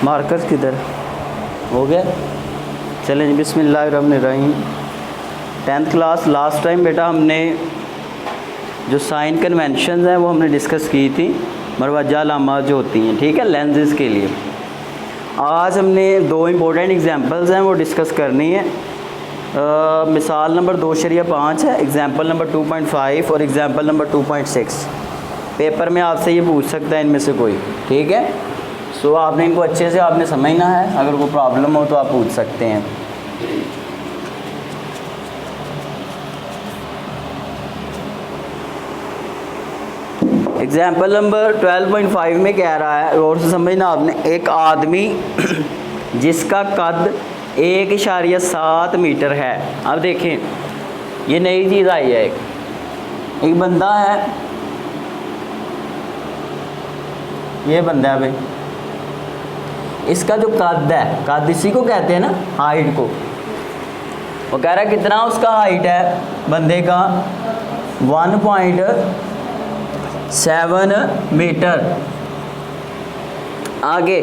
Markers किधर हो गया? चलें जी, बिस्मिल्लाहिर्रहमानिर्रहीम। 10th क्लास लास्ट टाइम बेटा हमने जो साइन कन्वेंशन हैं वो हमने डिस्कस की थी, मरवजा अलामात जो होती हैं, ठीक है, लेंसेज के लिए। आज हमने दो इम्पोर्टेंट एग्जांपल्स हैं वो डिस्कस करनी है। मिसाल नंबर 2.5 है, एग्जांपल नंबर 2.5 और एग्जांपल नंबर 2.6। पेपर में आपसे ये पूछ सकता है इनमें से कोई, ठीक है। सो आपने इनको अच्छे से आपने समझना है, अगर कोई प्रॉब्लम हो तो आप पूछ सकते हैं। एग्जाम्पल नंबर 12.5 में कह रहा है, और से समझना आपने, एक आदमी जिसका कद 1.7 मीटर है। अब देखें, ये नई चीज़ आई है। एक बंदा है, ये बंदा है भाई, इसका जो कद है, कद इसी को कहते हैं ना, हाइट को। वो कह रहा है कितना उसका हाइट है बंदे का, 1.7 मीटर। आगे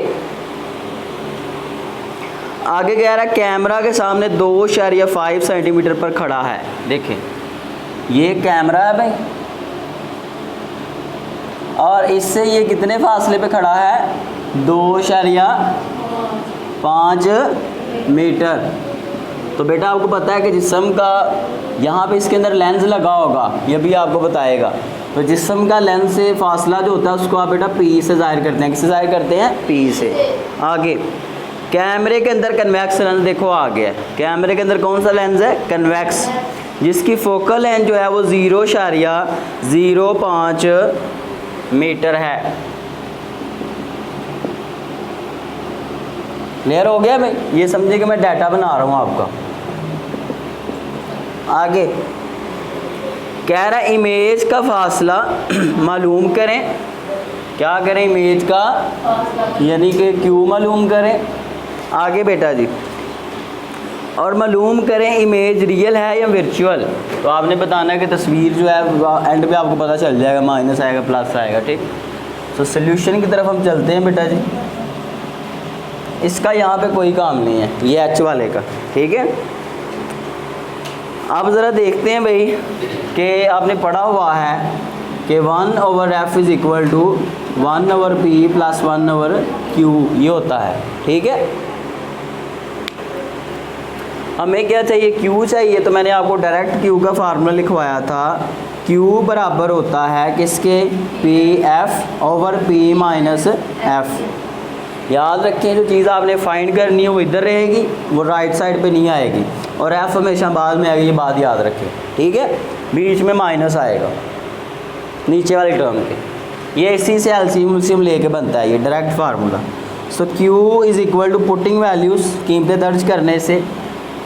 कह रहा है कैमरा के सामने 2.5 सेंटीमीटर पर खड़ा है। देखें, ये कैमरा है भाई, और इससे ये कितने फासले पे खड़ा है, 2.5 मीटर। तो बेटा आपको पता है कि जिस्म का यहाँ पे इसके अंदर लेंस लगा होगा, ये भी आपको बताएगा। तो जिस्म का लेंस से फासला जो होता है उसको आप बेटा पी से ज़ाहिर करते हैं। किससे ज़ाहिर करते हैं? पी से। आगे कैमरे के अंदर कन्वेक्स लेंस, देखो आ गया। कैमरे के अंदर कौन सा लेंस है? कन्वेक्स, जिसकी फोकल लेंथ जो है वो 0.05 मीटर है। क्लियर हो गया भाई? ये समझे कि मैं डाटा बना रहा हूँ आपका। आगे कह रहा है इमेज का फासला मालूम करें। क्या करें? इमेज का यानी कि क्यू मालूम करें। आगे बेटा जी, और मालूम करें इमेज रियल है या वर्चुअल। तो आपने बताना है कि तस्वीर जो है एंड पे आपको पता चल जाएगा, माइनस आएगा प्लस आएगा, ठीक। तो सॉल्यूशन की तरफ हम चलते हैं बेटा जी। इसका यहाँ पे कोई काम नहीं है, ये एच वाले का, ठीक है। आप ज़रा देखते हैं भाई कि आपने पढ़ा हुआ है कि 1/f is equal to 1/p plus 1/q, ये होता है, ठीक है। हमें क्या चाहिए? Q चाहिए। तो मैंने आपको डायरेक्ट Q का फार्मूला लिखवाया था। Q बराबर होता है किसके? PF/P minus F। याद रखें, जो चीज़ आपने फाइंड करनी है वो इधर रहेगी, वो राइट साइड पे नहीं आएगी, और F हमेशा बाद में आएगी। ये बात याद रखें, ठीक है। बीच में माइनस आएगा नीचे वाली टर्म के। ये इसी से एलसीएम लेके बनता है ये direct formula. So Q is equal to putting values, कीमतें दर्ज करने से।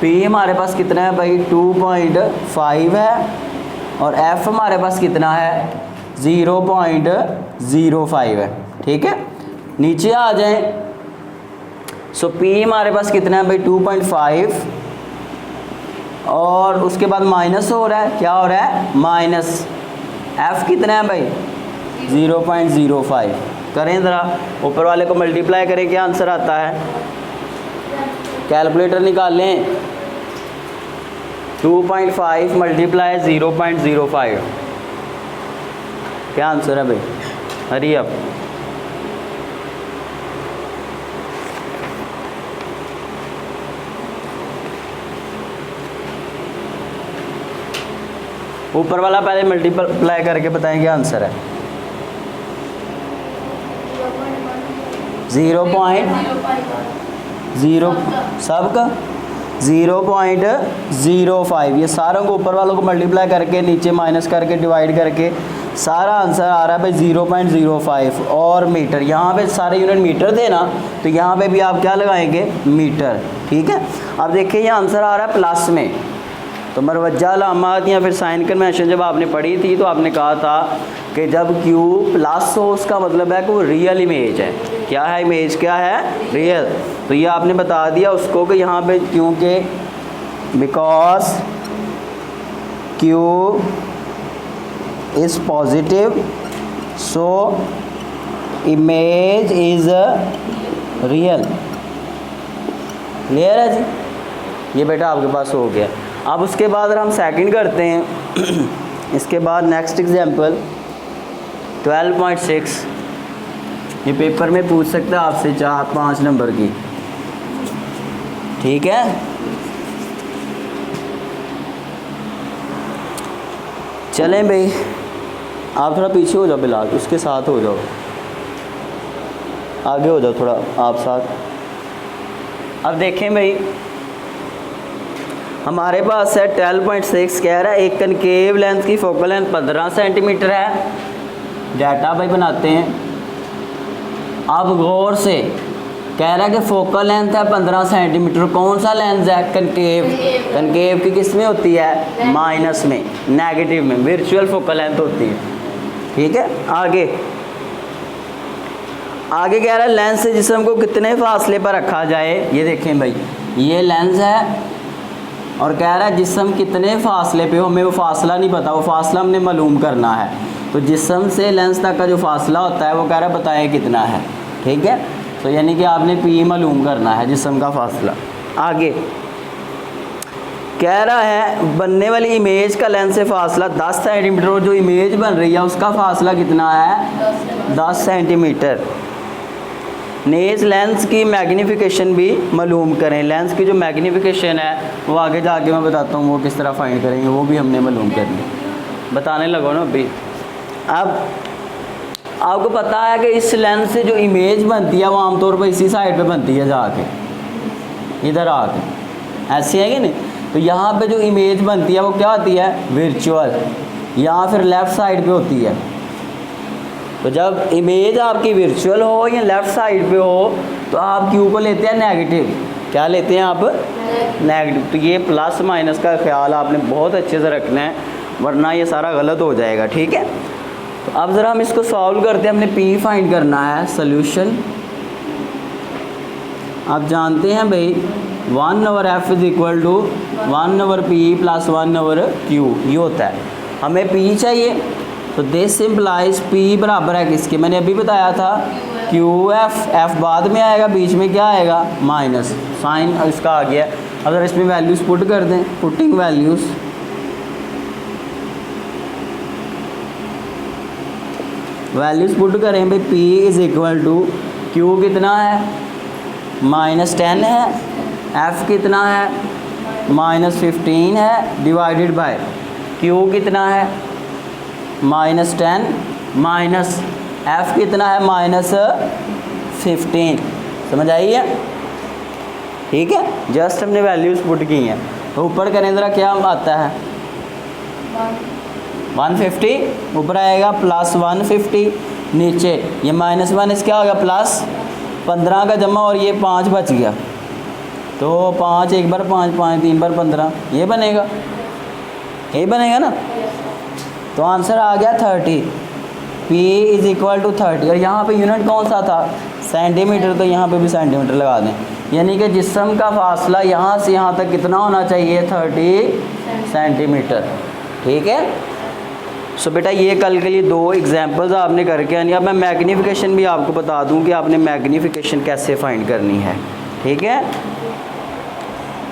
P हमारे पास कितना है भाई? 2.5 है, और F हमारे पास कितना है? 0.05 है, ठीक है। नीचे आ जाएं। सो P हमारे पास कितना है भाई? 2.5, और उसके बाद माइनस हो रहा है। क्या हो रहा है? माइनस। F कितना है भाई? 0.05। करें ज़रा, ऊपर वाले को मल्टीप्लाई करें, क्या आंसर आता है? कैलकुलेटर निकाल लें। 2.5 मल्टीप्लाई 0.05, क्या आंसर है भाई? Hurry up. ऊपर वाला पहले मल्टीप्लाई करके बताएं क्या आंसर है। 0.0 सबका 0.05। ये सारों को ऊपर वालों को मल्टीप्लाई करके नीचे माइनस करके डिवाइड करके सारा आंसर आ रहा है भाई 0.05। और मीटर, यहाँ पे सारे यूनिट मीटर थे ना, तो यहाँ पे भी आप क्या लगाएंगे? मीटर, ठीक है। अब देखिए ये आंसर आ रहा है प्लस में। तो मरवजा अलामात या फिर साइन कन्वेंशन जब आपने पढ़ी थी तो आपने कहा था कि जब Q प्लस हो उसका मतलब है कि वो रियल इमेज है। क्या है? इमेज क्या है? रियल। तो ये आपने बता दिया उसको कि यहाँ पे क्योंकि because Q is positive, so image is real. Clear है जी, ये बेटा आपके पास हो गया। अब उसके बाद हम सेकंड करते हैं। इसके बाद नेक्स्ट एग्जांपल 12.6, ये पेपर में पूछ सकता है आपसे 4-5 नंबर की, ठीक है। चलें भाई, आप थोड़ा पीछे हो जाओ बिलाल, उसके साथ हो जाओ, आगे हो जाओ थोड़ा आप साथ। अब देखें भाई, हमारे पास है 12.6, कह रहा है एक कनकेव लेंस की फोकल लेंथ 15 सेंटीमीटर है। डाटा भाई बनाते हैं। अब गौर से कह रहा है कि फोकल लेंथ है 15 सेंटीमीटर। कौन सा लेंस है? कनकेव। कनकेव की किस में होती है? माइनस में, नेगेटिव में, वर्चुअल फोकल लेंथ होती है, ठीक है। आगे आगे कह रहा है लेंस से जिस्म को कितने फासले पर रखा जाए। ये देखें भाई, ये लेंस है और कह रहा है जिस्म कितने फासले पे हो। हमें वो फासला नहीं पता, वो फासला हमने मालूम करना है। तो जिस्म से लेंस तक का जो फासला होता है वो कह रहा है बताएं कितना है, ठीक है। तो यानी कि आपने पी मालूम करना है, जिस्म का फासला। आगे कह रहा है बनने वाली इमेज का लेंस से फासला 10 सेंटीमीटर, और जो इमेज बन रही है उसका फासला कितना है? 10 सेंटीमीटर। नेज लेंस की मैग्नीफिकेशन भी मालूम करें। लेंस की जो मैग्नीफिकेशन है वो आगे जाके मैं बताता हूँ वो किस तरह फाइंड करेंगे, वो भी हमने मालूम करनी, बताने लगो ना अभी। अब आपको पता है कि इस लेंस से जो इमेज बनती है वो आमतौर पर इसी साइड पे बनती है, जाके इधर आके, ऐसे है कि नहीं। तो यहाँ पे जो इमेज बनती है वो क्या होती है? वर्चुअल, या फिर लेफ़्ट साइड पे होती है। तो जब इमेज आपकी वर्चुअल हो या लेफ़्ट साइड पे हो तो आप क्यू को लेते हैं नेगेटिव। क्या लेते हैं आप? नेगेटिव। तो ये प्लस माइनस का ख्याल आपने बहुत अच्छे से रखना है, वरना ये सारा गलत हो जाएगा, ठीक है। तो अब ज़रा हम इसको सॉल्व करते हैं। हमने पी फाइंड करना है, सोल्यूशन। आप जानते हैं भाई 1/f is equal to 1/p plus 1/q, ये होता है। हमें p चाहिए, तो दिस सिंप्लाइज p बराबर है किसके? मैंने अभी बताया था QF, f बाद में आएगा, बीच में क्या आएगा? माइनस, साइन इसका आ गया। अगर इसमें वैल्यूज़ पुट कर दें, पुटिंग वैल्यूज़, वैल्यूज़ पुट करें भाई, p is equal to q कितना है? -10 है। f कितना है? -15 है, डिवाइडेड बाय q कितना है? -10 माइनस f कितना है? -15। समझ आई है? ठीक है, जस्ट हमने वैल्यूज़ पुट की हैं। तो ऊपर करें ज़रा, क्या आता है? 150, ऊपर आएगा +150, नीचे ये -1 इस क्या होगा? +15 का जमा, और ये 5 बच गया, तो 5 एक बार 5, 5 3 बार 15, ये बनेगा, यही बनेगा ना। तो आंसर आ गया 30। P is equal to 30। और यहाँ पे यूनिट कौन सा था? सेंटीमीटर, तो यहाँ पे भी सेंटीमीटर लगा दें। यानी कि जिस्म का फासला यहाँ से यहाँ तक कितना होना चाहिए? 30 सेंटीमीटर, ठीक है। सो बेटा ये कल के लिए 2 एग्जांपल्स आपने करके आनी। अब मैं मैग्नीफिकेशन भी आपको बता दूँ कि आपने मैग्नीफिकेशन कैसे फाइंड करनी है, ठीक है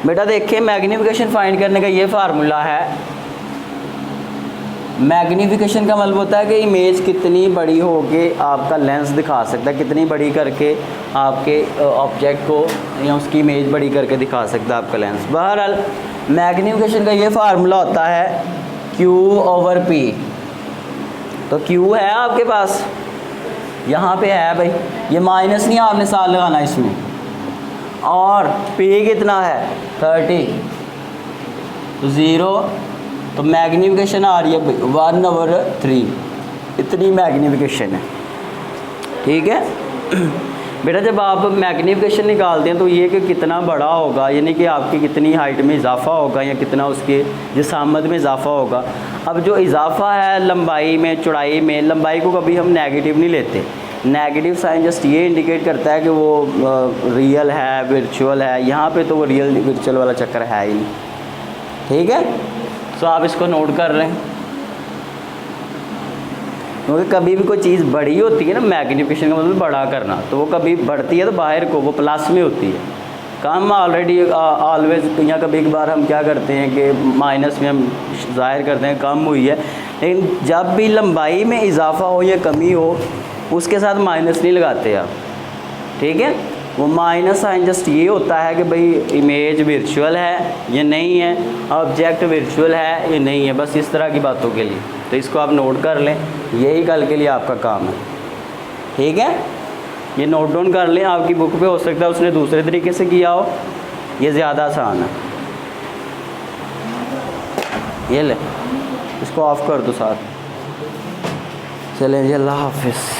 बेटा। देखिए मैग्नीफिकेशन फाइंड करने का ये फार्मूला है। मैग्नीफिकेशन का मतलब होता है कि इमेज कितनी बड़ी हो के आपका लेंस दिखा सकता है, कितनी बड़ी करके आपके ऑब्जेक्ट को या उसकी इमेज बड़ी करके दिखा सकता है आपका लेंस। बहरहाल मैग्नीफिकेशन का ये फार्मूला होता है Q/P। तो Q है आपके पास, यहाँ पे है भाई, ये माइनस नहीं आपने साथ लगाना इसमें, और P कितना है? 30, तो 0, तो मैग्नीफिकेशन आ रही है 1/3, इतनी मैग्नीफिकेशन है, ठीक है बेटा। जब आप मैग्नीफिकेशन निकालते हैं तो ये कि कितना बड़ा होगा, यानी कि आपकी कितनी हाइट में इजाफा होगा या कितना उसके जिसामत में इजाफा होगा। अब जो इजाफा है लंबाई में, चौड़ाई में, लंबाई को कभी हम नेगेटिव नहीं लेते। नेगेटिव साइन जस्ट ये इंडिकेट करता है कि वो रियल है, वर्चुअल है। यहाँ पे तो वो रियल वर्चुअल वाला चक्कर है ही नहीं, ठीक है। तो आप इसको नोट कर लें। क्योंकि कभी भी कोई चीज़ बड़ी होती है ना, मैग्नीफिकेशन का मतलब बड़ा करना, तो वो कभी बढ़ती है तो बाहर को वो प्लस में होती है। कम ऑलरेडी ऑलवेज, या कभी कभार हम क्या करते हैं कि माइनस में हम ज़ाहिर करते हैं कम हुई है, लेकिन जब भी लंबाई में इजाफा हो या कमी हो उसके साथ माइनस नहीं लगाते आप, ठीक है। वो माइनस साइन जस्ट ये होता है कि भाई इमेज वर्चुअल है या नहीं है, ऑब्जेक्ट वर्चुअल है या नहीं है, बस इस तरह की बातों के लिए। तो इसको आप नोट कर लें, यही कल के लिए आपका काम है, ठीक है। ये नोट डाउन कर लें, आपकी बुक पे हो सकता है उसने दूसरे तरीके से किया हो, ये ज़्यादा आसान है। ये ले, इसको ऑफ़ कर दो साथ। चलें जी, अल्लाह हाफिज़।